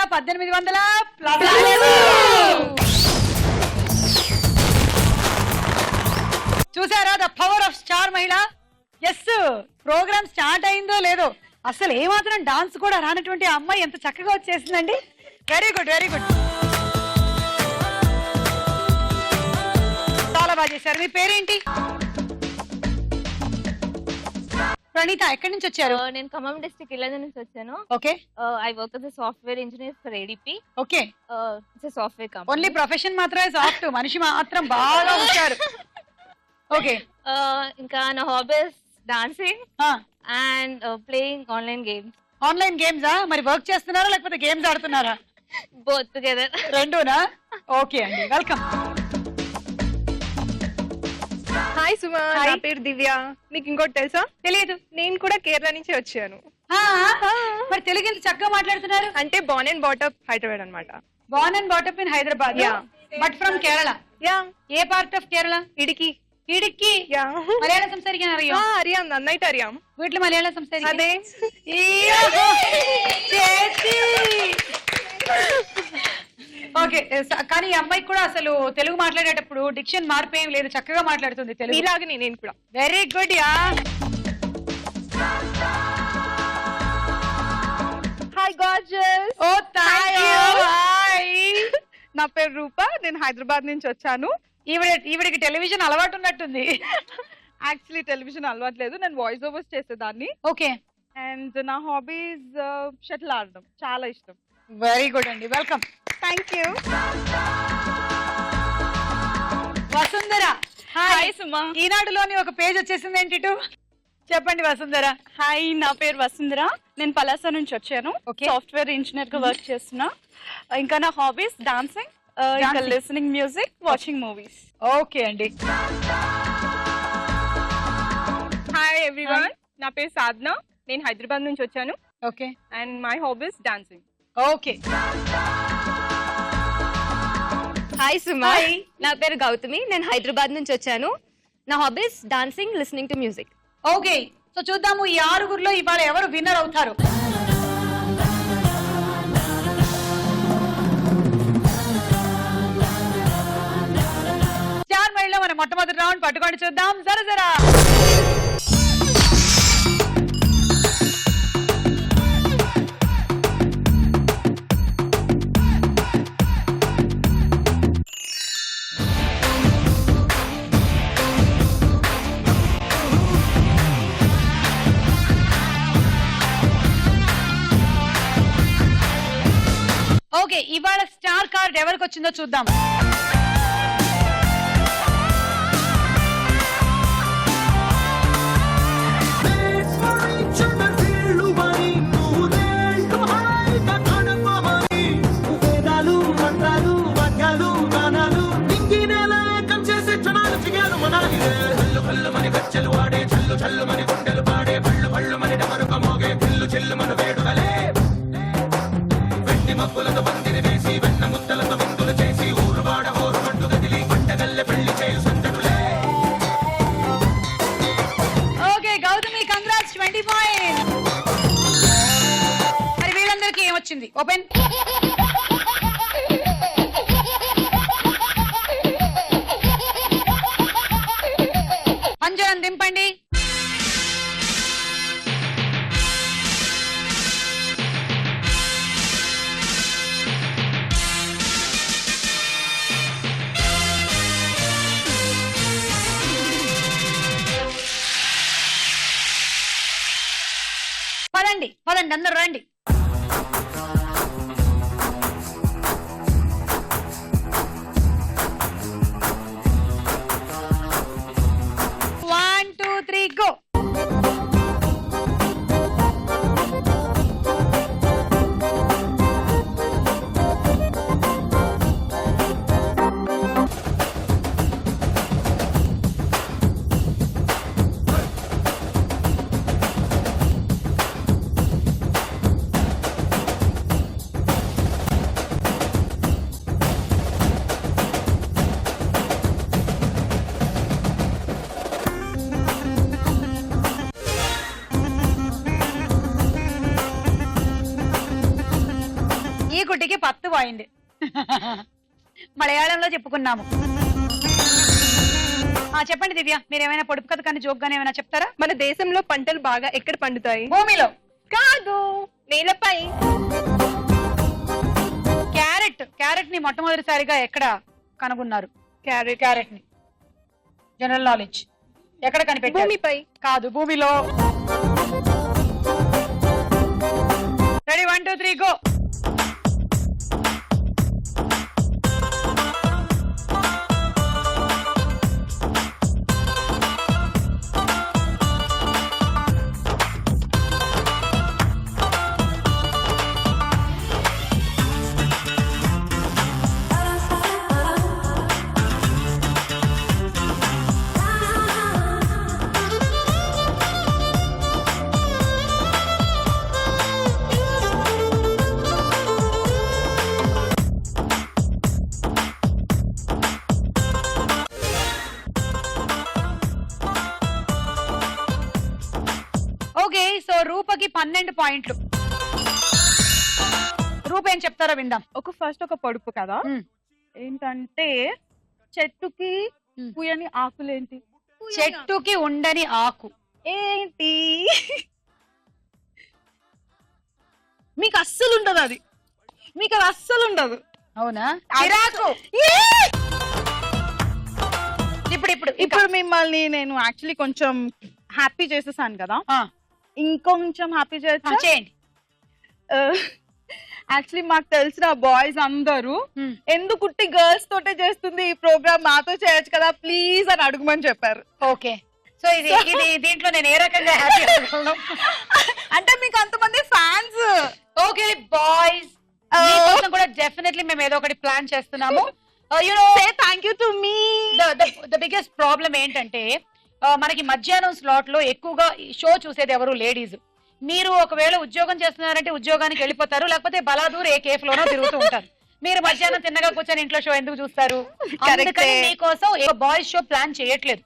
1800 plus. చూసారా the power of star మహిళ. Yes, programme start అయిందో లేదో అసలు ఏమాత్రం డాన్స్ కూడా రానటువంటి ఆ అమ్మాయి ఎంత చక్కగా వచ్చేసిందండి. వెరీ గుడ్, వెరీ గుడ్, చాలా బాగా చేశారు. మీ పేరేంటి? ప్రణీత, ఎక్కడి నుంచి వచ్చారు? నేను ఖమ్మం డిస్ట్రిక్ట్ ఇళ్ళ నుంచి వచ్చాను. Okay, I work as a software engineer for ADP. Okay, It's a software company. Only profession మాత్రమే సాఫ్ట్, మనిషి మాత్రం బాగా వచ్చారు. ఓకే, ఇంకా నా hobbies dancing and playing online games. Online గేమ్సా? మరి వర్క్ చేస్తున్నారా లేకపోతే గేమ్స్ ఆడుతున్నారా? Both together. రెండునా? ఓకే అండి, వెల్కమ్. హాయ్ సుమా, నా పేరు దివ్య. నీకు ఇంకోటి తెలుసా? తెలియదు. నేను కూడా కేరళ నుంచి వచ్చాను. మరి తెలుగు ఎంత చక్కగా మాట్లాడుతున్నారు? అంటే బోర్న్ అండ్ బాటప్ హైదరాబాద్ అన్నమాట. Born and brought up in Hyderabad, but from Kerala. Yeah. ఏ part of Kerala? Idukki. Idukki. Yeah. Malayalam സംസാരിക്കാൻ അറിയോ? അറിയാം, നന്നായിട്ട് അറിയാം. വീട്ടിൽ മലയാളം സംസാരിക്കും? അതെ. ఓకే, కానీ ఈ అమ్మాయికి కూడా అసలు తెలుగు మాట్లాడేటప్పుడు డిక్షన్ మార్పేం లేదు, చక్కగా మాట్లాడుతుంది తెలుగు. ఇలాగనే నేను కూడా. Very good ya. Hi gorgeous. Oh thank you. Hi, నా పేరు రూప, నేను హైదరాబాద్ నుంచి వచ్చాను. ఈవిడికి టెలివిజన్ అలవాటు ఉన్నట్టుంది. యాక్చువల్లీ టెలివిజన్ అలవాటు లేదు, నేను వాయిస్ ఓవర్స్ చేసేదాన్ని. ఓకే, అండ్ నా హాబీస్ షటిల్ ఆడడం చాలా ఇష్టం. వెరీ గుడ్ అండి, welcome. Thank you. Vasundhara. Hi Suma. ఈనాడులోని ఒక పేజ్ వచ్చేసింది ఏంటి? చెప్పండి వసుంధర. హాయ్, నా పేరు వసుంధర, నేను పలాస నుంచి వచ్చాను. Okay. సాఫ్ట్వేర్ ఇంజనీర్ గా వర్క్ చేస్తున్నా. ఇంకా నా హాబీస్ డాన్సింగ్, ఇంకా listening music, watching movies. Okay అండి. హాయ్ ఎవ్రీవన్, నా పేరు సాధన, నేను హైదరాబాద్ నుంచి వచ్చాను. Okay, and my hobbies dancing. Okay. Hi Suma, నా పేరు గౌతమి, నేను హైదరాబాద్ నుంచి వచ్చాను. నా hobbies dancing, listening to music. Okay, so చూద్దాము ఈ ఆరుగురిలో ఇవాళ ఎవరు విన్నర్ అవుతారు. స్టార్ మహిళలో మన మొట్టమొదటి రౌండ్ పట్టుకొని చూద్దాం. జరా జరా. ఓకే, ఇవాళ స్టార్ కార్డ్ ఎవరికి వచ్చిందో చూద్దాం. Okay Gautami, congrats, 20 points. మరి వీళ్ళందరికీ ఏమొచ్చింది? ఓపెన్. అంజనం దింపండి. పదండి పదండి, అందరూ రండి. One, two, three, go. കുട്ടിക്ക് 10 പോയിന്റ്. మలయాళంలో చెప్పుకున్నాము. చెప్పండి దివ్య, మీరు ఏమైనా పొడుపు కథ కానీ జోక్ గానీ ఏమైనా చెప్తారా? మన దేశంలో పంటలు బాగా ఎక్కడ పండుతాయి? భూమిలో కాదు, నేలపై. క్యారెట్ ని మొట్టమొదటిసారిగా ఎక్కడ కనుగొన్నారు? క్యారెట్ ని జనరల్ నాలెడ్జ్ ఎక్కడ కనిపెట్టారు? భూమిపై. కాదు, భూమిలో. Ready, 1 2 3 go. ఓకే, సో రూపకి 12 పాయింట్లు. రూప ఏం చెప్తారో విందాం. ఫస్ట్ ఒక పొడుపు కదా, ఏంటంటే చెట్టుకి పూయని ఆకులేంటి? చెట్టుకి ఉండని ఆకు ఏంటి? మీకు అస్సలు ఉండదు అది, మీకు అది అస్సలు ఉండదు. అవునా? చిరాకు. ఇప్పుడు మిమ్మల్ని నేను యాక్చువల్లీ కొంచెం హ్యాపీ చేసేసాను కదా, ఇంకొంచెం హ్యాపీ చేయొచ్చు. చేయండి. యాక్చువల్లీ మాకు తెలిసిన బాయ్స్ అందరూ ఎందుకు గర్ల్స్ తోటే చేస్తుంది ఈ ప్రోగ్రామ్, మాతో చేయొచ్చు కదా ప్లీజ్ అని అడుగుమని చెప్పారు. ఓకే, సో ఇది దీంట్లో నేను ఏ రకంగా హ్యాపీ అవుతున్నాను అంటే మీకు అంతమంది ఫ్యాన్స్. ఓకే బాయ్స్, కూడా డెఫినెట్లీ మేము ఏదో ఒకటి ప్లాన్ చేస్తున్నాము. Thank you to me. The biggest problem ఏంటంటే మనకి మధ్యాహ్నం స్లాట్ లో ఎక్కువగా షో చూసేది ఎవరు? లేడీస్. మీరు ఒకవేళ ఉద్యోగం చేస్తున్నారంటే ఉద్యోగానికి వెళ్ళిపోతారు, లేకపోతే బలాదూర్ ఏ కేఫ్ లోనో తిరుగుతూ ఉంటారు. మీరు మధ్యాహ్నం తిన్నగా కూర్చొని ఇంట్లో షో ఎందుకు చూస్తారు? అందుకని మీకోసం బాయ్స్ షో ప్లాన్ చేయట్లేదు.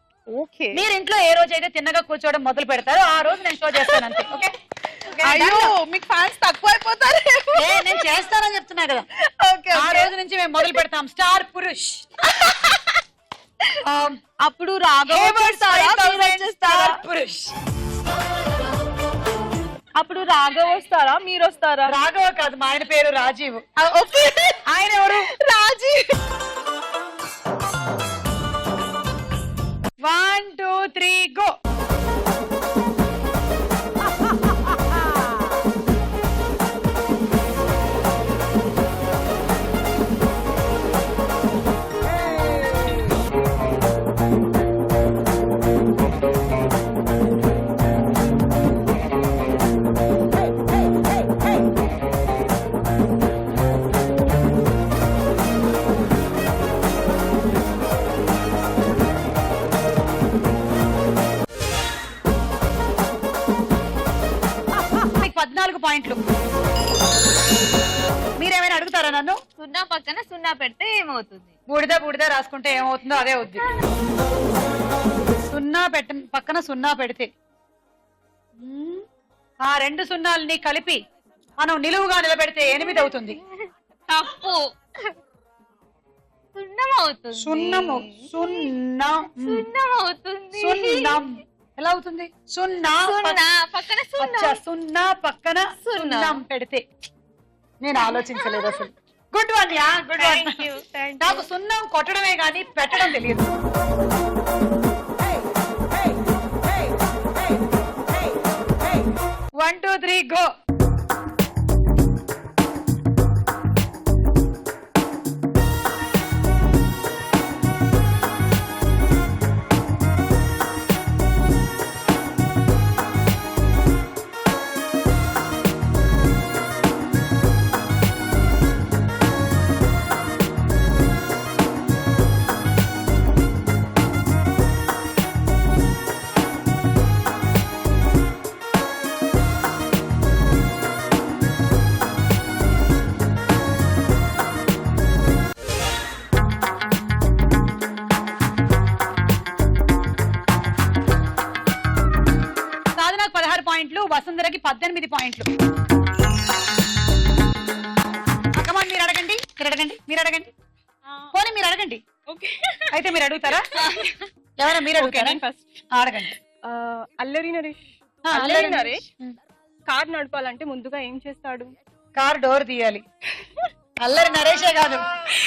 మీరు ఇంట్లో ఏ రోజు అయితే తిన్నగా కూర్చోవడం మొదలు పెడతారో ఆ రోజు నేను షో చేస్తాను అంతే. ఓకే, అయ్యో మీకు ఫ్యాన్స్ తక్కువ అయిపోతారు. నేను చేస్తానని చెప్తున్నా కదా. ఆ రోజు నుంచి మేము మొదలు పెడతాం. స్టార్ పురుష్. అప్పుడు రాఘవ పురుష్. అప్పుడు రాఘవ వస్తారా, మీరు వస్తారా? రాఘవ కాదు, మా ఆయన పేరు రాజీవ్. ఆయన ఎవరు? రాజీవ్. 1 2 3 గో. మీకు 14 పాయింట్లు. మీరేమైనా అడుగుతారా నన్ను? 0 పక్కన 0 పెడితే ఏమవుతుంది? బూడిద రాసుకుంటే ఏమవుతుందో అదే అవుద్ది. 0 పక్కన 0 పెడితే ఆ 2 సున్నాల్ని కలిపి మనం నిలువుగా నిలబెడితే 8 అవుతుంది. తప్పు. 0 అవుతుంది. సున్నం అవుతుంది. సున్నం ఎలా అవుతుంది? 0 పక్కన 0 పక్కన 0 పెడితే నేను ఆలోచించలేదు అసలు. Good one yeah, good one. నాకు సున్నం కొట్టడమే గానీ పెట్టడం తెలియదు. 1 2 3 గో. వసుంధరకి 18 పాయింట్లు. మీరు అడగండి పోనీ మీరు అడగండి. ఓకే అయితే మీరు అడుగుతారా? ఎవరైనా మీరు అడుగుతారా? నేను ఫస్ట్ అడగండి. అల్లరి నరేష్ కార్ నడపాలంటే ముందుగా ఏం చేస్తాడు? కార్ డోర్ తీయాలి. అల్లరి నరేషే కాదు,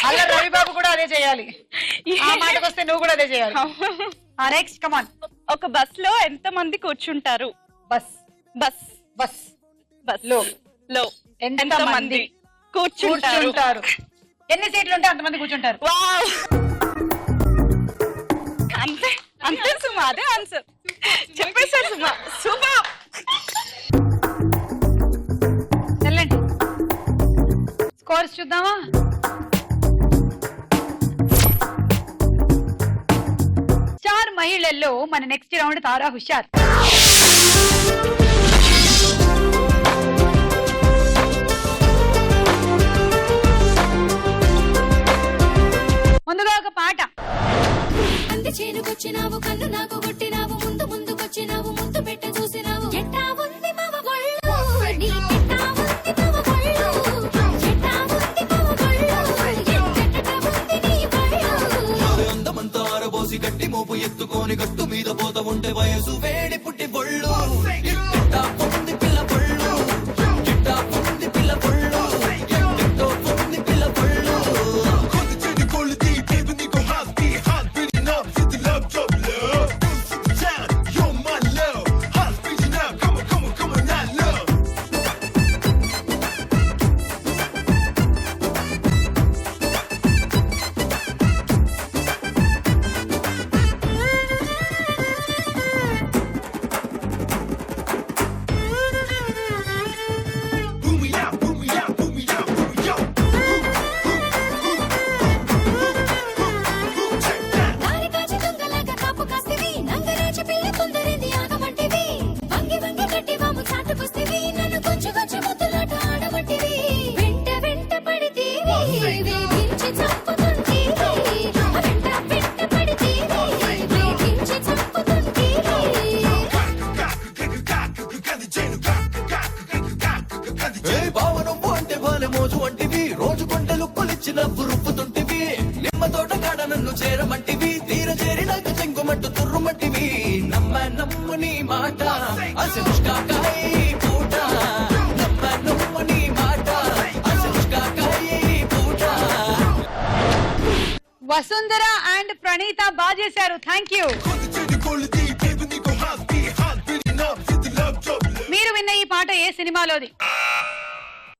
అల్లరి రవిబాబు కూడా అదే చేయాలి. ఆ మాటకు వస్తే నువ్వు కూడా అదే చేయాలి. Next come on. ఒక బస్ లో ఎంత మంది కూర్చుంటారు? బస్ బస్ బస్ బస్ లో లో ఎంత మంది కూర్చుంటారు? ఎన్ని సీట్లు ఉంటే అంతమంది కూర్చుంటారు. వావ్ అంతే అంతే సుమా, అదే ఆన్సర్ చెప్పేశారు సుమా. సూపర్. వెళ్ళండి స్కోర్స్ చూద్దామా? స్టార్ మహిళల్లో మన నెక్స్ట్ రౌండ్ తారా హుషార్. ముందుగా ఒక పాట. అంది చేనుకొచ్చినావు కన్ను నాకు కొట్టినావు ముందు ముందుకొచ్చినావు ముందు పెట్ట చూసినావు ఎట్టా ఉంది మవ గొళ్ళు నీ ఎట్టా ఉంది మవ గొళ్ళు ఎట్టా ఉంది మవ గొళ్ళు ఎట్టట ఉంది నీ గొళ్ళు అందమంతా ఆరబోసి గట్టి మోపు ఎత్తుకొని గట్టు మీద పోత ఉంటే వయసు వేడి పుట్టి బొళ్ళు ఎట్టా ఉంది పిల్ల బొళ్ళు ఎట్టా ఉంది పిల్ల బొళ్ళు ఎట్టో ఉంది పిల్ల బొళ్ళు దారి కాచి దొంగలాగా కాపు కాస్తివి నంగరాజు పిల్ల తొందరేంది ఆగమంటివి వంగి వంగి గట్టి వాము చాటుకొస్తివి నన్ను కొంచెం కొంచెం ముద్దులాట ఆడమంటివి వెంట వెంట పడితీవి వేగించి చంపుతుంటీవి వెంట వెంట పడితీవి వేగించి చంపుతుంటీవి భావనము అంటే బాలె మోజు వంటివి రోజు కొంటలు కొలిచిన రుప్పుతుంటివి నిమ్మ తోట కాడ నన్ను చేరమంటివి తీర చేరినాక చెంగుమట్టు తుర్రుమంటివి నమ్మ నీ మాట అసలుష్కాకాయ పూట నమ్మ నీ మాట అసలుష్కాకాయ పూట. వసుంధర అండ్ ప్రణీత బాగా చేశారు. Thank you. మీరు విన్న ఈ పాట ఏ సినిమాలోది?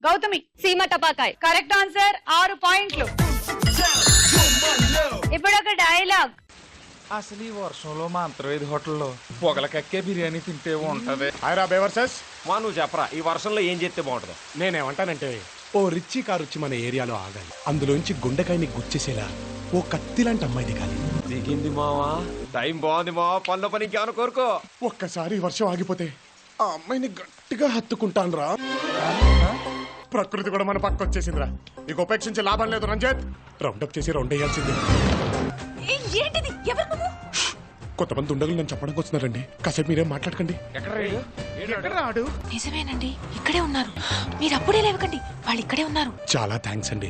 గౌతమి. సీమ టపాకాయ్. Correct answer. 6 పాయింట్లు. ఇప్పుడు ఒక డైలాగ్. అసలు ఈ వర్షంలో మా అంతర్వేది హోటల్లో పొగల కక్కే బిర్యానీ తింటే ఉంటది. హాయ్ రా బేవర్సెస్. నువ్వు చెప్పరా ఈ వర్షంలో ఏం చేస్తే బాగుంటుందో? నేనేమంటానంటే ఓ రిచ్చి కారు వచ్చి మన ఏరియాలో ఆగాలి, అందులోంచి గుండెకాయని గుచ్చేసేలా ఓ కత్తి లాంటి అమ్మాయి దిగాలి. దిగింది మావా, టైం బాగుంది మావా, పనిలో పని ఇంకేమైనా కోరుకో. ఒక్కసారి వర్షం ఆగిపోతే ఆ అమ్మాయిని గట్టిగా హత్తుకుంటాను రా. ప్రకృతి కూడా మన పక్క వచ్చేసిందిరా. ఇక ఉపేక్షించే లాభం లేదు రంజిత్. రౌండప్ చేసి రౌండ్ వేయాల్సిందే. ఏంటిది ఎవరు నువ్వు? కొంతమంది ఉండగలు నన్ను చెప్పడానికి వస్తున్నారండి, కాసేపు మీరేం మాట్లాడకండి. ఎక్కడ రాడు? నిజమేనండి, ఇక్కడే ఉన్నారు. మీరు అప్పుడే లేవకండి, వాళ్ళు ఇక్కడే ఉన్నారు. చాలా థ్యాంక్స్ అండి.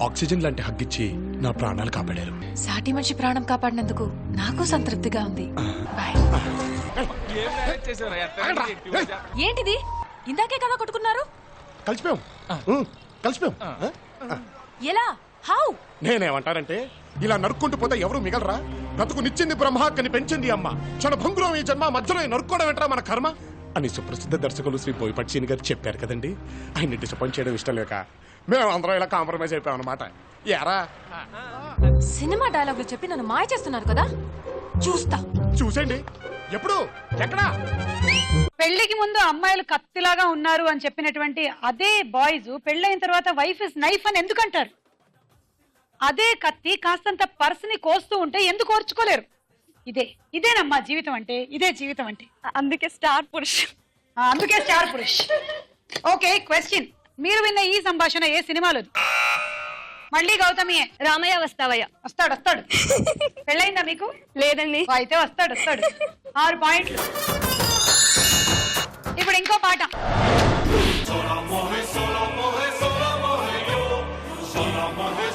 ఆక్సిజన్ లాంటి హగ్గిచ్చి నా ప్రాణాలు కాపాడారు. సాటి మనిషి ప్రాణం కాపాడినందుకు నాకు సంతృప్తిగా ఉంది. బాయ్. ఏంటిది? ఇందాకే కదా కొట్టుకున్నారు. కలిసిపోయాం. కలిసిపోయాం. ఎలా? హౌ? నేనేమంటానంటే ఇలా నరుక్కుంటూ పోతే ఎవరు మిగలరా? బ్రతుకునిచ్చింది బ్రహ్మాక్కని పెంచింది అమ్మ, క్షణభంగురం ఈ జన్మ, మధ్యలో నరుక్కోవడం ఏంట్రా మన కర్మ అని సుప్రసిద్ధ దర్శకులు శ్రీ బోయపాటి సీని గారు చెప్పారు కదండి. ఆయన్ని డిసప్పాయింట్ చేయడం ఇష్టం లేక మేము అందరం ఇలా కాంప్రమైజ్ అయిపోయాం అనమాట. యారా సినిమా డైలాగులు చెప్పి నన్ను మాయ చేస్తున్నారు కదా, చూస్తా. చూసేయండి. ఎప్పుడు ఎక్కడా? పెళ్లికి ముందు అమ్మాయిలు కత్తిలాగా ఉన్నారు అని చెప్పినటువంటి అదే బాయ్స్ పెళ్ళైన తర్వాత వైఫ్ ఇస్ నైఫ్ అని ఎందుకంటారు? అదే కత్తి కాస్తంత పర్సుని కోస్తూ ఉంటే ఎందుకు ఓర్చుకోలేరు? ఇదేనమ్మా జీవితం అంటే, ఇదే జీవితం అంటే. అందుకే స్టార్ పురుష్. అందుకే స్టార్ పురుష్. Okay, question. మీరు విన్న ఈ సంభాషణ ఏ సినిమాలోది? మళ్ళీ గౌతమియే. రామయ్య వస్తావయ్య. వస్తాడు. పెళ్ళైందా మీకు? లేదండి. అయితే వస్తాడు. 6 పాయింట్లు. ఇప్పుడు ఇంకో పాట. Sola moje, sola moje, sola moje yo. Sola moje,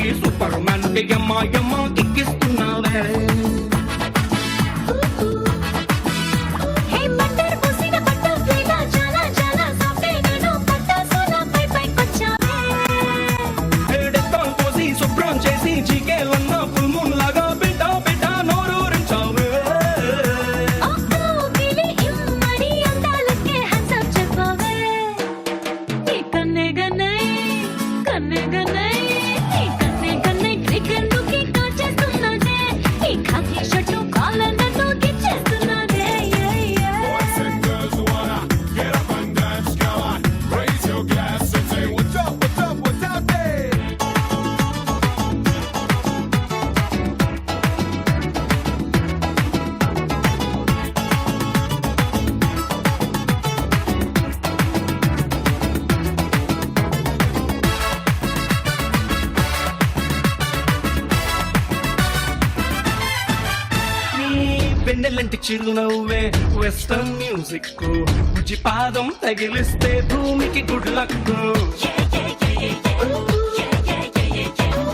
కి సూపర్ మ్యాన్ కి యమ్మ యమ్మ కిక్కిస్తున్నావే హే బట్టర్ పూసిన బట్టర్ఫ్లైలా చాలా చాలా సాఫ్ట్ నేను పట్టాసోలా పై పైకొచ్చావే డెత్తాన్ పోసి శుభ్రం చేసి జీకేలన్న ఫుల్ మూన్ లాగా బిడ్డ బిడ్డ నోరూరించావే అబ్బో గిలి ఇమ్మడి అందాలకే హ్యాండ్స్ అప్ చెప్పవే నీ కన్నే గన్నై కన్నే గన్నై నీ కన్నే గన్నై ట్రిగర్ నుకి కాచేస్తున్నదే ఈ ఖాకీ షర్టు కాలర్ నన్ను గిచ్చేస్తున్నదే వెన్నెలంటి చిరునవ్వే వెస్టర్న్ మ్యూజిక్ బుజ్జి పాదం తగిలిస్తే భూమికి గుడ్ లక్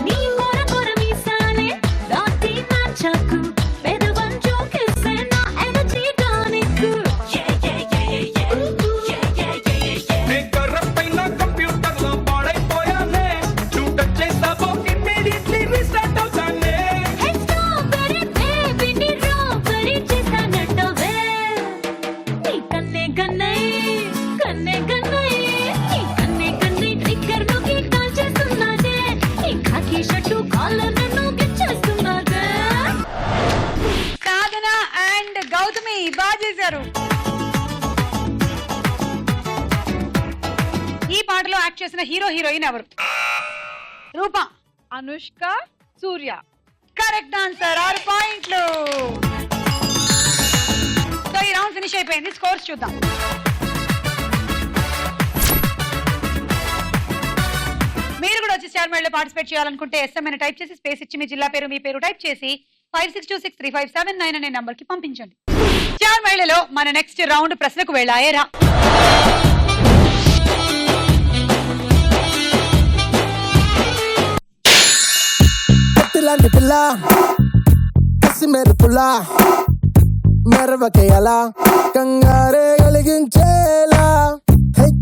నీ కొర కొర మీసాలే దాటి మార్చకు పెదవం జోకిస్తే నా ఎనర్జీ టానిక్ కర్రపైన కంప్యూటర్ లో పాడైపోయానే షూట్ చేస్తావో ఇమ్మీడియట్లీ రీస్టార్ట్ అవుతానే హే స్ట్రాబెర్రీ బేబీ నీ రాబెర్రీ చేస్తానంటవే నీ కన్నే గన్నై కన్నే గన్నై నీ కన్నే గన్నై ట్రిగ్గర్ నుకి కాల్ చేస్తున్నదే నీ ఖాకీ షర్టు కాలర్ నన్ను గిచ్చేస్తున్నదే సాధన అండ్ గౌతమి బాగా చేశారు. ఈ పాటలో యాక్ట్ చేసిన హీరో హీరోయిన్ ఎవరు? రూప, అనుష్క, సూర్య. కరెక్ట్ ఆన్సర్, 6 పాయింట్లు. సో ఈ రౌండ్ ఫినిష్ అయిపోయింది. స్కోర్స్ చూద్దాం. మీరు కూడా వచ్చి స్టార్ మేళలో పార్టిసిపేట్ చేయాలనుకుంటే ఎస్ఎంఎన్ టైప్ చేసి స్పేస్ ఇచ్చి మీ జిల్లా పేరు మీ పేరు టైప్ చేసి 56263579 అనే నంబర్ కి పంపించండి. స్టార్ మేళలో మన నెక్స్ట్ రౌండ్ ప్రశ్నకు వెళ్ళాయేరా. కత్తిలాంటి పిల్ల కసి మెరుపులా మెరవకే అలా కంగారే కలిగించేలా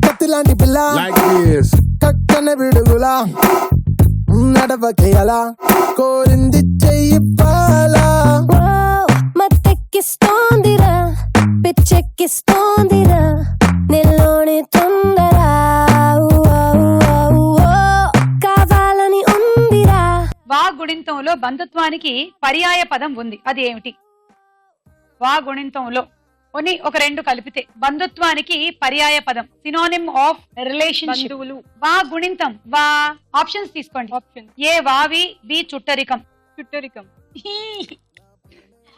కత్తిలాంటి పిల్ల కక్కన విడుగులా నడవకే అలా కోరింది చెయ్యి పాలా మత్తెక్కిస్తోందిరా పిచ్చెక్కిస్తోందిరా నిల్లోని తొందర కావాలని ఉందిరా. వా గుణింతంలో బంధుత్వానికి పర్యాయ పదం ఉంది, అది ఏమిటి? వా గుణింతంలో ఒక రెండు కలిపితే బంధుత్వానికి పర్యాయ పదం, సినోనిమ్ ఆఫ్ రిలేషన్షిప్. వా గుణింతం, వా ఆప్షన్స్ తీసుకోండి. ఏ వావి, బి చుట్టరికం. చుట్టరికం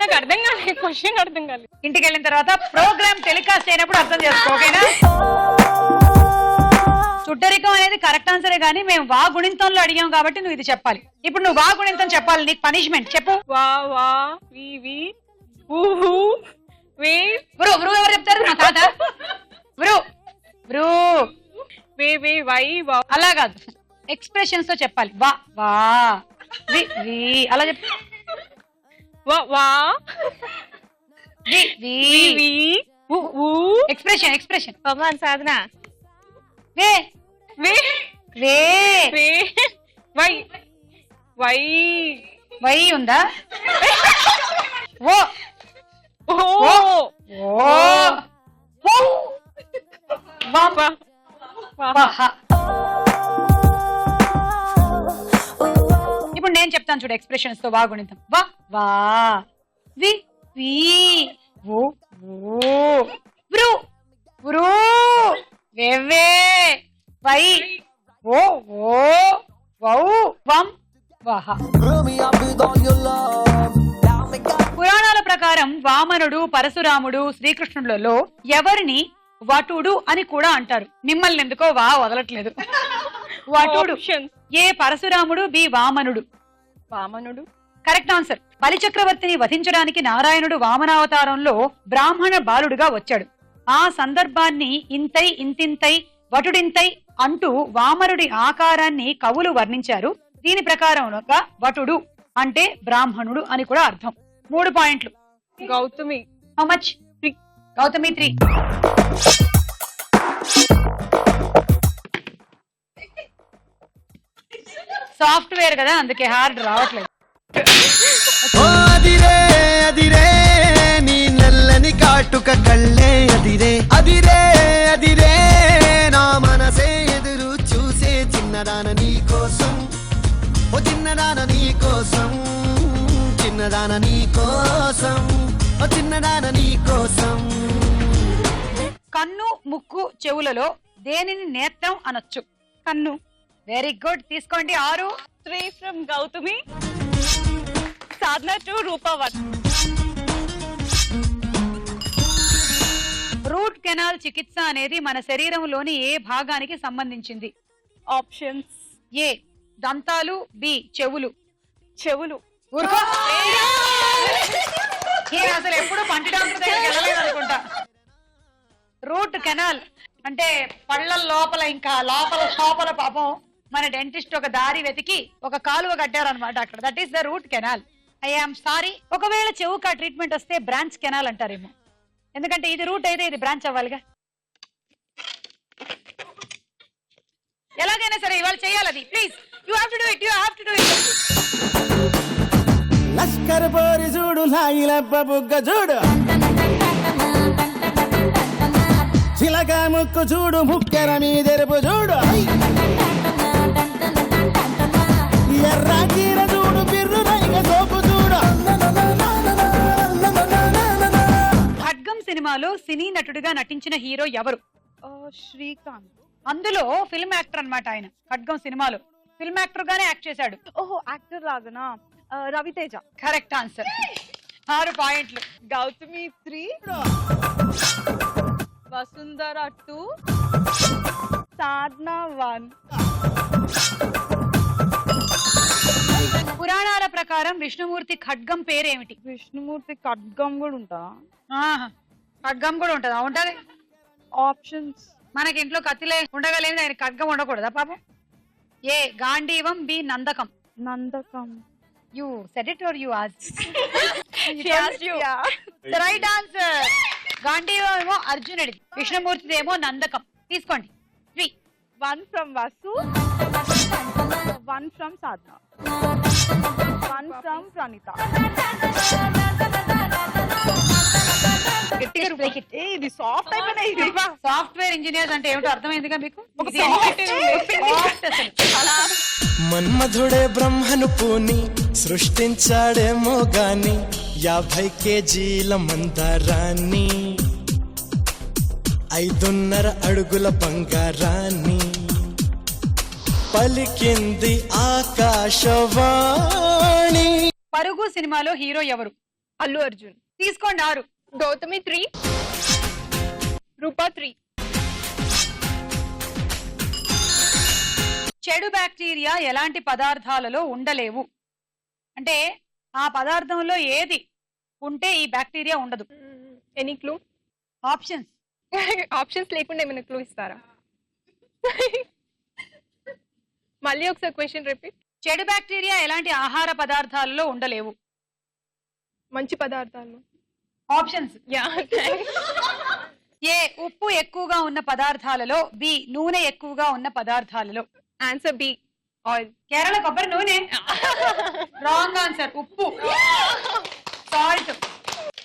నాకు అర్థం కాలేదు, క్వశ్చన్ అర్థం కాలేదు. ఇంటికి వెళ్ళిన తర్వాత ప్రోగ్రామ్ టెలికాస్ట్ అయినప్పుడు అర్థం చేసుకో, ఓకేనా? చుట్టరికం అనేది కరెక్ట్ ఆన్సరే, కానీ మేము వా గుణింతంలో అడిగాం కాబట్టి నువ్వు ఇది చెప్పాలి. ఇప్పుడు నువ్వు వా గుణింతం చెప్పాలి, నీకు పనిష్మెంట్. చెప్పు. వా వా వి వి ఊహు వే బ్రో బ్రో ఎవరు చెప్తారు? మా తాత. బ్రో బ్రో వే వే వై వా. అలా కాదు, ఎక్స్ప్రెషన్స్ తో చెప్పాలి. వా వా వి వి అలా చెప్పు. వా వా వి వి వి ఊ ఊ. Expression expression. కమాన్ సాధన. వే వే వే వే వై వై వై ఉందా? ఓ ఓ ఓ వా వా వహ. ఇప్పుడు నేను చెప్తాను చూడు, ఎక్స్ప్రెషన్స్ తో వా గుణితం. వా వా వి వి ఓ ఓ బ్రూ బ్రూ వెవే వై ఓ ఓ వౌ వం వహ. పురాణాల ప్రకారం వామనుడు, పరశురాముడు, శ్రీకృష్ణులలో ఎవరిని వటుడు అని కూడా అంటారు. మిమ్మల్ని ఎందుకో వా వదలట్లేదు. వటుడు. ఏ పరశురాముడు, బి వామనుడు. వామనుడు కరెక్ట్ ఆన్సర్. బలిచక్రవర్తిని వధించడానికి నారాయణుడు వామనావతారంలో బ్రాహ్మణ బాలుడుగా వచ్చాడు. ఆ సందర్భాన్ని ఇంతై ఇంతింతై వటుడింతై అంటూ వామనుడి ఆకారాన్ని కవులు వర్ణించారు. దీని ప్రకారం ఒక వటుడు అంటే బ్రాహ్మణుడు అని కూడా అర్థం. 3 పాయింట్లు. Gautami. How much? 3. Gautami 3. Software కదా అందుకే హార్డ్ రావట్లేదు. అదిరే అదిరే నీ నల్లని కాటుక కళ్ళే అదిరే అదిరే అదిరే నా మనసే ఎదురు చూసే చిన్నదాన నీ కోసం ఓ చిన్నదాన నీ కోసం చిన్నదాన నీ కోసం ఓ చిన్నదాన నీ కోసం. కన్ను ముక్కు చెవులలో దేనిని నేత్రం అనొచ్చు? కన్ను. Very good. తీసుకోండి 6. 3 from Gautami. Sadhana 2, Rupa 1. Root canal చికిత్స అనేది మన శరీరంలోని ఏ భాగానికి సంబంధించింది? ఆప్షన్స్. ఏ దంతాలు, బి చెవులు. చెవులు. ఊరుకో. ఈయన అసలు ఎప్పుడు పంటి డాక్టర్ దగ్గరికి వెళ్ళలేదు అనుకుంటా. రూట్ కెనాల్ అంటే పళ్ళ లోపల ఇంకా లోపల పాపం మన డెంటిస్ట్ ఒక దారి వెతికి ఒక కాలువ కట్టారు అనమాట అక్కడ. That is the root canal. I am sorry. ఒకవేళ చెవుకా ట్రీట్మెంట్ వస్తే బ్రాంచ్ కెనాల్ అంటారేమో, ఎందుకంటే ఇది రూట్ అయితే ఇది బ్రాంచ్ అవ్వాలిగా. ఎలాగైనా సరే ఇవాళ చేయాలి అది. Please you have to do it. Lashkar పోరి చూడు లాగిలబ్బ బుగ్గ చూడు చిలక ముక్కు చూడు ముక్కెర మీదెరుపు చూడు ఎర్ర చీర చూడు బిర్రు రైగ సోపు చూడు. ఖడ్గం సినిమాలో సినీ నటుడిగా నటించిన హీరో ఎవరు? శ్రీకాంత్. అందులో ఫిల్మ్ యాక్టర్ అన్నమాట ఆయన. ఖడ్గం సినిమాలో ఫిల్మ్ యాక్టర్ గానే యాక్ట్ చేశాడు. ఓహో, యాక్టర్ లాగానా? రవితేజ. Correct answer. 6 పాయింట్లు. గౌతమి 3, వసుంధర 2, సాధన 1. పురాణాల ప్రకారం విష్ణుమూర్తి ఖడ్గం పేరేమిటి? విష్ణుమూర్తి ఖడ్గం కూడా ఉంటుందా? ఖడ్గం కూడా ఉంటుందా? ఉంటది. ఆప్షన్స్. మనకి ఇంట్లో కత్తిలే ఉండగలేని ఆయన ఖడ్గం ఉండకూడదా పాపం? A Gandivam, B Nandakam. Nandakam. You said it or you asked? She asked you. The right answer. Gandivam ఏమో అర్జునుడిది, విష్ణుమూర్తిది ఏమో నందకం. తీసుకోండి 3. 1 from Vasu, 1 from Sadhna, 1 from Pranita. ఇది సాఫ్ట్ అయిపోయినాయి. సాఫ్ట్వేర్ ఇంజనీర్స్ అంటే ఏమిటో అర్థమైందిగా మీకు? మన్మధుడే బ్రహ్మను పూని సృష్టించాడేమో గాని 50 కేజీల మందారాన్ని 5.5 అడుగుల బంగారాన్ని పలికింది ఆకాశవాణి. పరుగు సినిమాలో హీరో ఎవరు? అల్లు అర్జున్. తీసుకోండి 6. గౌతమి 3, రూపా 3. చెడు బ్యాక్టీరియా ఎలాంటి పదార్థాలలో ఉండలేవు? అంటే ఆ పదార్థంలో ఏది ఉంటే ఈ బ్యాక్టీరియా ఉండదు? Any clue? ఆప్షన్స్. ఆప్షన్స్ లేకుండా ఏమైనా క్లూ ఇస్తారా? మళ్ళీ ఒకసారి క్వశ్చన్ రిపీట్. చెడు బ్యాక్టీరియా ఎలాంటి ఆహార పదార్థాలలో ఉండలేవు? మంచి పదార్థాలు. ఆప్షన్స్. ఏ ఉప్పు ఎక్కువగా ఉన్న పదార్థాలలో, బి నూనె ఎక్కువగా ఉన్న పదార్థాలలో. Answer B, oil. కేరళ కొబ్బరి నూనె. Wrong answer. ఉప్పు, సాల్ట్.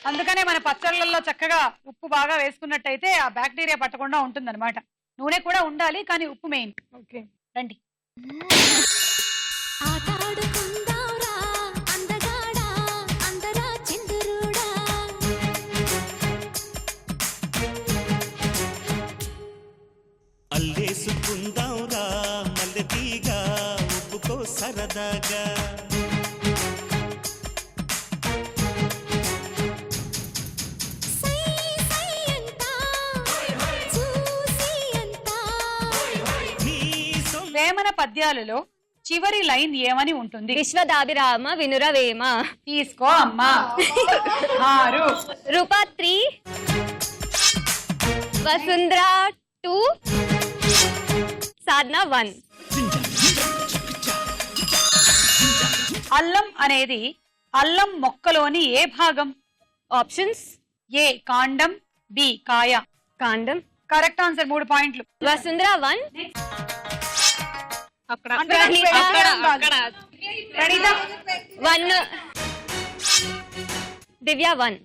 అందుకనే మన పచ్చళ్ళల్లో చక్కగా ఉప్పు బాగా వేసుకున్నట్టయితే ఆ బ్యాక్టీరియా పట్టకుండా ఉంటుందన్నమాట. నూనె కూడా ఉండాలి కానీ ఉప్పు మెయిన్. ఓకే రండి. ఆటాడుకుందాంరా అందగాడా అందరా చిందురుడా అల్లేసుకుందాంరా మల్లెతీగా ఒప్పుకో సరదాగా వేమన పద్యాలలో చివరి లైన్ ఏమని ఉంటుంది? విశ్వదాభిరామ వినురవేమ. తీసుకో అమ్మా. 6. రూపా 3, వసుంధర 2, సాధన 1. అల్లం అనేది అల్లం మొక్కలోని ఏ భాగం? ఆప్షన్స్: ఏ కాండం, బి కాయ. కాండం. కరెక్ట్ ఆన్సర్, 3 పాయింట్లు. వసుంధర 1, ప్రణీత 1, దివ్య 1.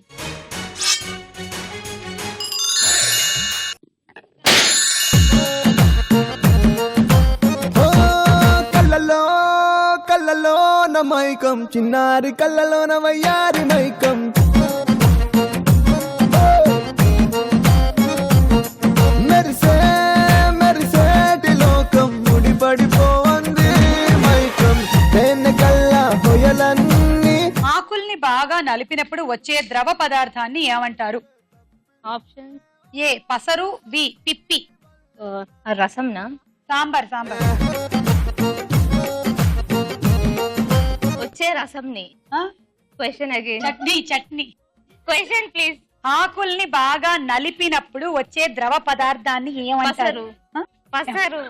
కళ్ళలో కళ్ళలో మైకం, చిన్నారి కళ్ళలో వయ్యారి మైకం. మెరిసే మెరిసేటి లోకం, ముడిపడిపోంది మైకం. తేనె కళ్ళ హొయలన్నీ. ఆకుల్ని బాగా నలిపినప్పుడు వచ్చే ద్రవ పదార్థాన్ని ఏమంటారు? ఆప్షన్: ఏ పసరు, బి పిప్పి. రసంనా? సాంబార్. వచ్చే రసంని. Question again. Chutney. Question please. ఆకుల్ని బాగా నలిపినప్పుడు వచ్చే ద్రవ పదార్థాన్ని ఏమంటారు? పసరు.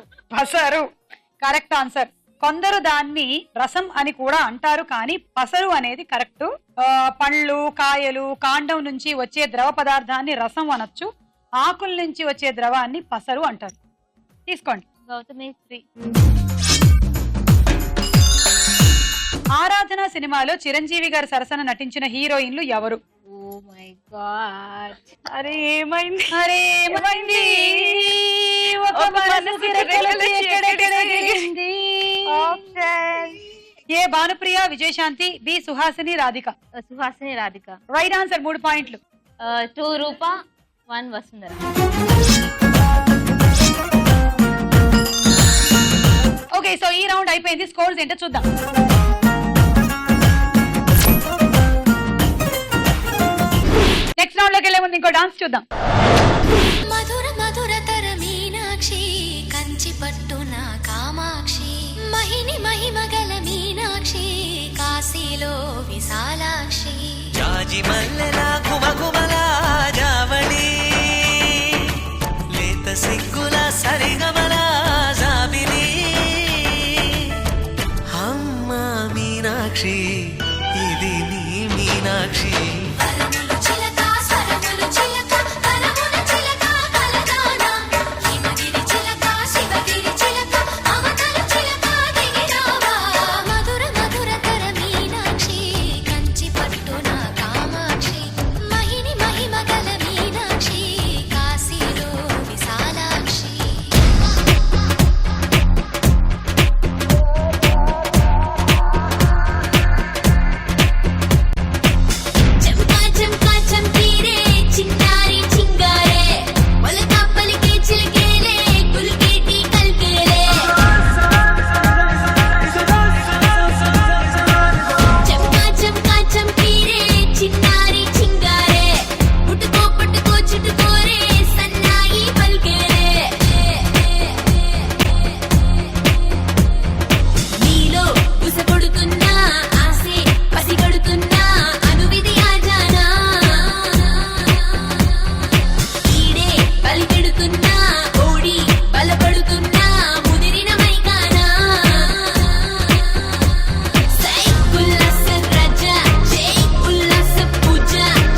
Correct answer. కొందరు దాన్ని రసం అని కూడా అంటారు, కానీ పసరు అనేది కరెక్ట్. పండ్లు, కాయలు, కాండం నుంచి వచ్చే ద్రవ పదార్థాన్ని రసం అనొచ్చు. ఆకుల నుంచి వచ్చే ద్రవాన్ని పసరు అంటారు. తీసుకోండి. గౌతమి 3. ఆరాధన సినిమాలో చిరంజీవి గారు సరసన నటించిన హీరోయిన్లు ఎవరు? Oh my god. అరే ఏమైంది? ఒక మనసుకి రెక్కలు ఎక్కడెక్కడెగిరింది. A Bhanupriya, Vijayashanti, B Suhasini, Radhika. Suhasini, Radhika. Right answer, 3 పాయింట్లు. 2 రూప, 1 వసుంధర. ఓకే, సో ఈ రౌండ్ అయిపోయింది. స్కోర్స్ ఏంటో చూద్దాం. నెక్స్ట్ రౌండ్ లోకి వెళ్ళే ముందు ఇంకో డాన్స్ చూద్దాం. మధుర మధుర తర మీనాక్షి, కంచి పట్టున కామాక్షి, మహిని మహిమగల మీనాక్షి, కాశీలో విశాలాక్షి. జాజి మల్లెల గుమగుమల జావళి, లేత సిగ్గుల సరిగమల జాబిలి. అమ్మ మీనాక్షి, ఇది నీ మీనాక్షి. వరములు చిలక, స్వరములు చిలక, కరముల చిలక, కలదాన. హిమగిరి చిలక, శివగిరి చిలక, అవతల చిలక దిగిరావా. మధుర మధుర తర మీనాక్షి, కంచి పట్టున కామాక్షి, మహిని మహిమగల మీనాక్షి, కాశీలో విశాలాక్షి. చంకా చంకా చంకీరే, చిన్నారి చింగారే, మొలకా పలికే చిలకేలే, కులికేటి కల్కేలే. చంకా చంకా చంకీరే, చిన్నారి చింగారే, పుట్టుకో పుట్టుకో చుట్టుకోరే, సన్నాయి పల్కేలే. నీలో ఉసగొడుతున్నా ఆసే, పసిగడుతున్నా అనువిధి ఆజానా. ఈడే బలిపెడుతున్నా, ఓడి బలపడుతున్నా, ముదిరిన మైకానా. సై ఉల్లాస రాజా, జై ఉల్లాస పూజ,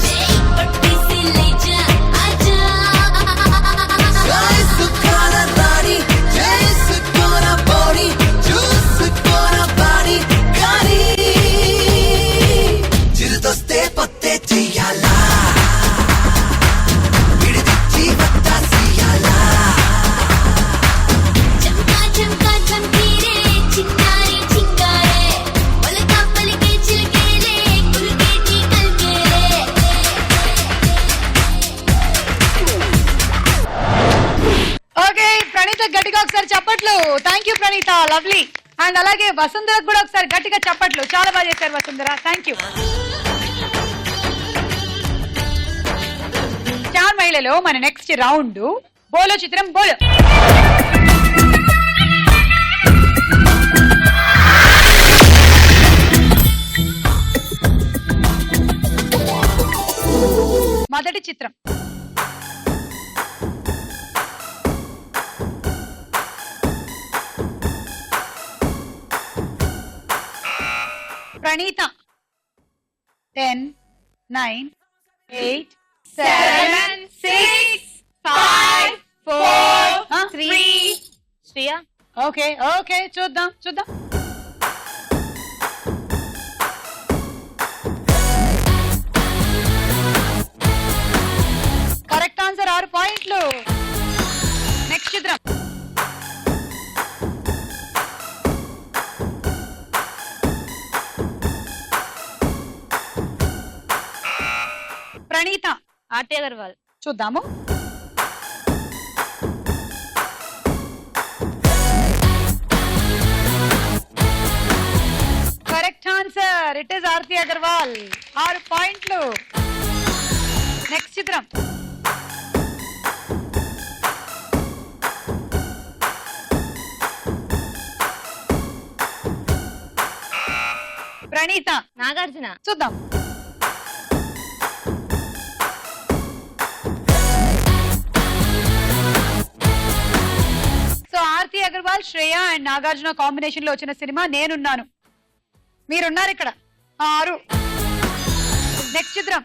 జై పట్టిసి లేజా ఆజా. సుఖాల రాణి, చేసుకోన బాడీ, చూసుకోన బాడీ కానీ. చిరుదొస్తే పొత్తే చెయ్యాలా, విడిదిచ్చి వత్తాసియాలా. చంకా చంకా చంకీరే, చిన్నారి చింగారే, మొలకా పలికే చిలకేలే, కులికేటి కల్కేలే. ఓకే, ప్రణీత గట్టిగా ఒకసారి చప్పట్లు. Thank you Praneetha, lovely. And అలాగే వసుంధరకు కూడా ఒకసారి గట్టిగా చప్పట్లు. చాలా బాగా చేశారు వసుంధర, థ్యాంక్ యూ. స్టార్ మహిళలో మన నెక్స్ట్ రౌండ్ బోలో చిత్రం బోలో. మొదటి చిత్రం. ప్రణీత 10, 9, 8, 7, 6, 5, 4, 3. శ్రియా. ఓకే ఓకే చూద్దాం చూద్దాం. కరెక్ట్ ఆన్సర్ 6 పాయింట్లు. నెక్స్ట్ చిత్రం. ప్రణీత ఆర్తి అగర్వాల్. చూద్దాము. Correct answer. It is Aarti Agarwal. 6 పాయింట్లు. నెక్స్ట్ చిత్రం. ప్రణీత నాగార్జున. చూద్దాం. So Aarti Agarwal, Shreya and Nagarjuna combination లో వచ్చిన సినిమా నేనున్నాను. మీరున్నారు ఇక్కడ. 6. నెక్స్ట్ చిత్రం.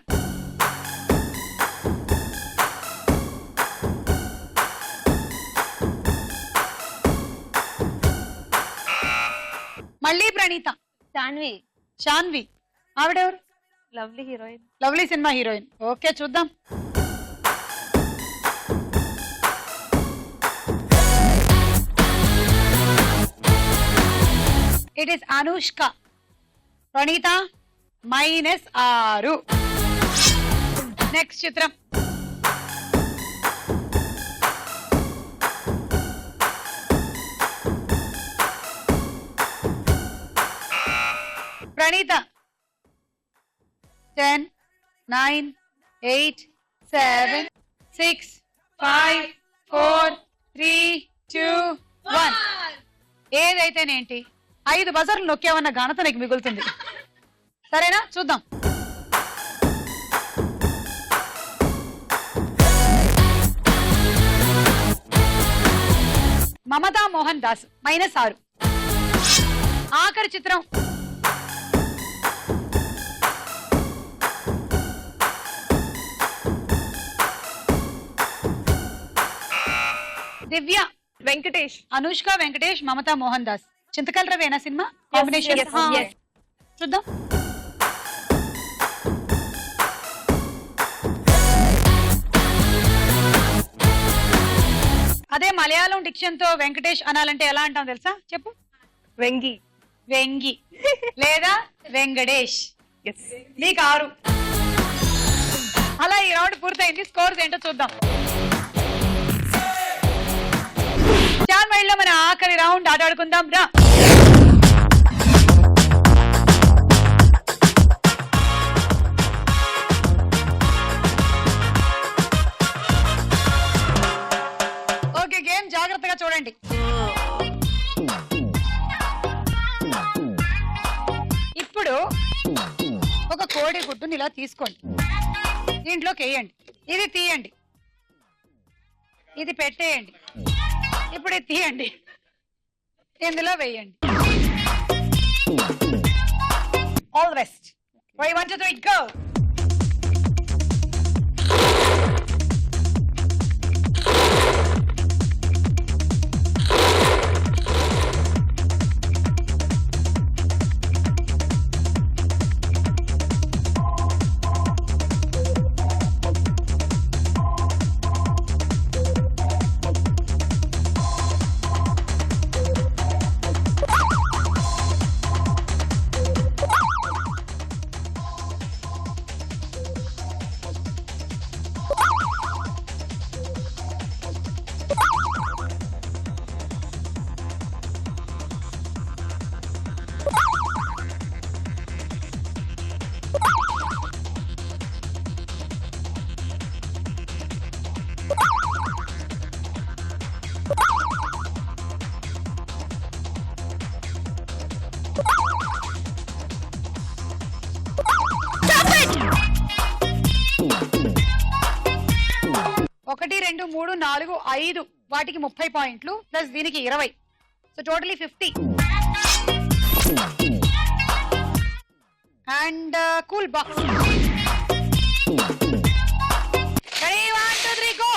మళ్ళీ ప్రణీత. శాన్వి. శాన్వి ఆవిడెవరు? Lovely heroine. Lovely cinema heroine. Okay చూద్దాం. It is Anushka. Praneetha -6. Next చిత్రం. ప్రణీత 10, 9, 8, 7, 6, 5, 4, 3, 2, 1. ఏదైతేనేంటి 5 బజర్లు నొక్కావన్న ఘనత నీకు మిగులుతుంది. సరేనా? చూద్దాం. మమతా మోహన్ దాస్ -6. ఆఖరి చిత్రం. దివ్య. Venkatesh. Anushka, Venkatesh, Mamata Mohan Das. చింతకల్ రవేనా cinema combination? yes. చూద్దాం. అదే మలయాళం డిక్షన్ తో వెంకటేష్ అనాలంటే ఎలా అంటాం తెలుసా? చెప్పు. వెంగి. వెంగి లేదా వెంకటేష్. నీకు 6. అలా ఈ రౌండ్ పూర్తయింది. స్కోర్స్ ఏంటో చూద్దాం. మన ఆఖరి రౌండ్ ఆడాడుకుందాం రా. ఓకే గేమ్ జాగ్రత్తగా చూడండి. ఇప్పుడు ఒక కోడి గుడ్డుని ఇలా తీసుకోండి. దీంట్లోకి వేయండి. ఇది తీయండి. ఇది పెట్టేయండి. ఇప్పుడు ఇది తీయండి. ఇందులో వేయండి. All the best. 1 2 3 గో. ఒకటి 2 3 4 5 వాటికి 30 పాయింట్లు ప్లస్ దీనికి 20. So totally 50. And cool box. Ready 1 2 3 go.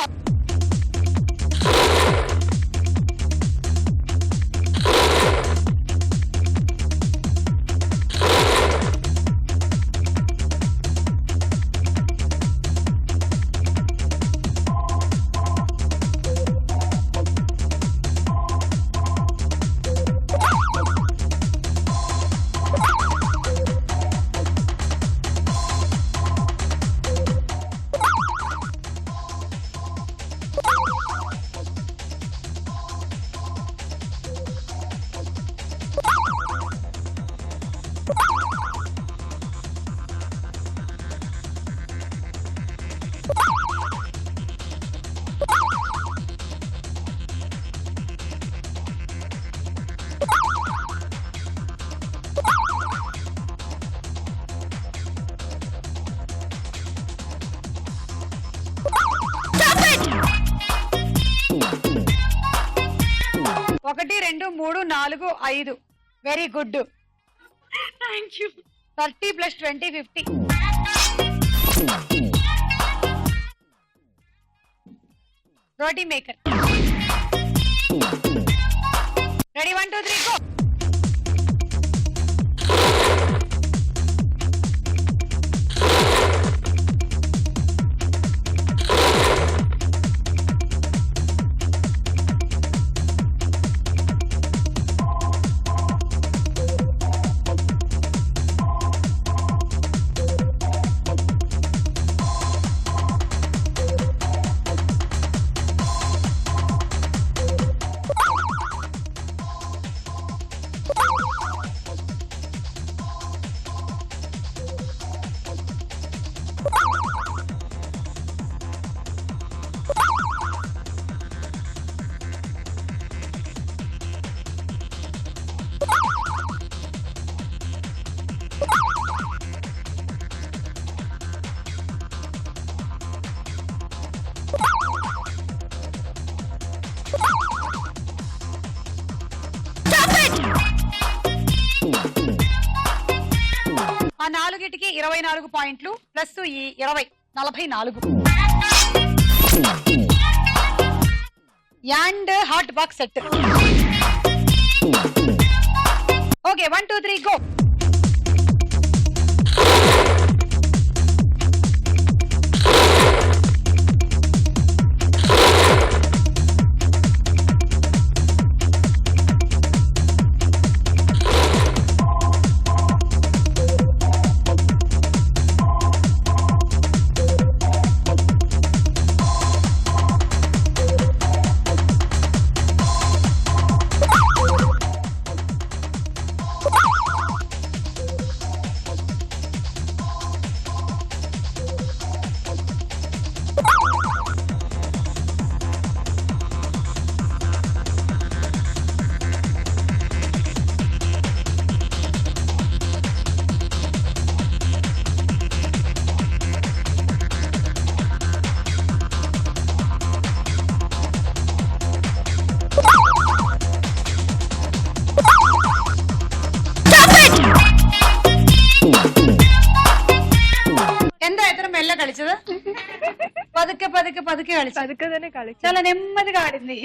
ఒకటి 2 3 4 5. Very good. Thank you. 30 + 20 50. Roti maker. Ready 1 2 3 go. ఆ 4టికి 24 పాయింట్లు ప్లస్ ఈ 20 44. And hot box set. Okay 1 2 3 go. എന്താ എത്ര മെല്ലെ കളിച്ചത്? പതുക്കെ പതുക്കെ പതുക്കെ കളിച്ചു. పదుకే കളിച്ചു. చాలా నెమ్మదిగా ఆడింది.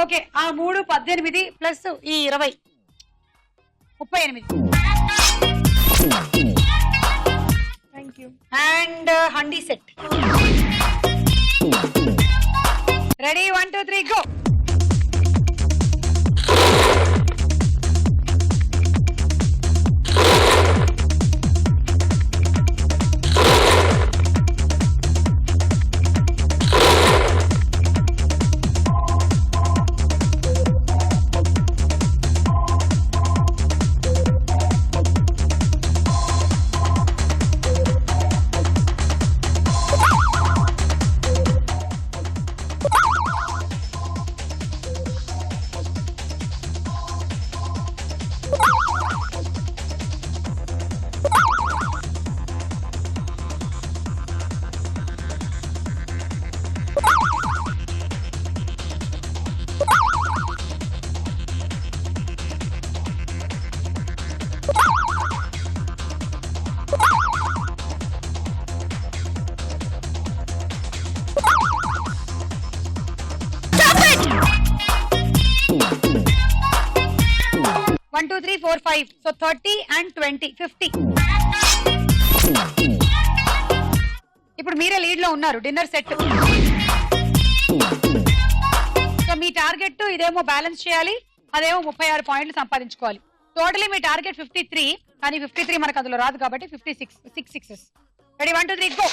ఓకే ఆ 3 18 ప్లస్ ఈ 20 38. Thank you. And handi set. Ready 1 2 3 go. 5. So 30 and 20, 50. ఇప్పుడు మీరే లీడ్ లో ఉన్నారు, డిన్నర్ సెట్. సో మీ టార్గెట్ ఇదేమో బ్యాలెన్స్ చేయాలి, అదేమో 36 పాయింట్లు సంపాదించుకోవాలి. టోటలీ మీ టార్గెట్ 53, కానీ 53 మనకు అందులో రాదు కాబట్టి 56, 6 6s. Ready, 1 2 3 go.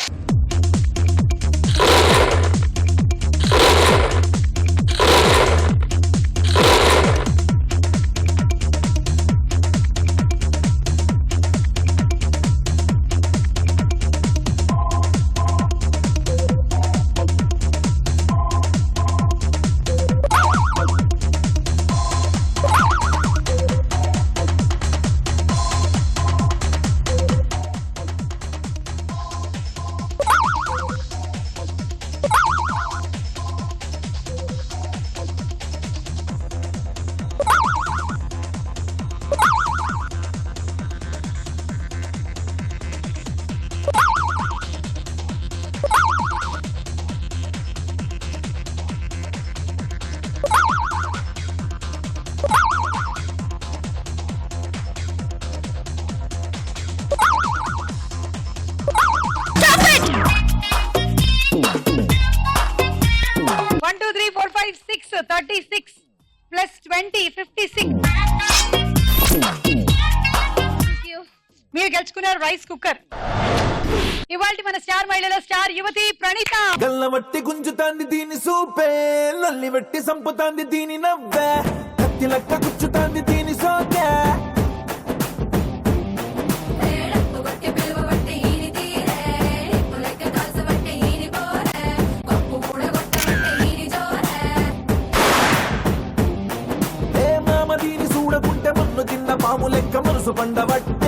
One, two, three, four, five, 6, 36 plus 20, 56. మీరు గెలుచుకున్నారు రైస్ కుక్కర్. ఇవాల్టి మన స్టార్ మహిళలో స్టార్ యువతి ప్రణీత. గల్లవట్టి గుంజుతాంది దీని సూపే, లల్లి వెట్టి సంపుతాంది దీని నవ్వే, కత్తి లెక్క గుచ్చుతాంది దీని సోకే. ఏ మామ దీని చూడకుంటే మన్ను తిన్న పాము లెక్క మనసు పండబట్టే.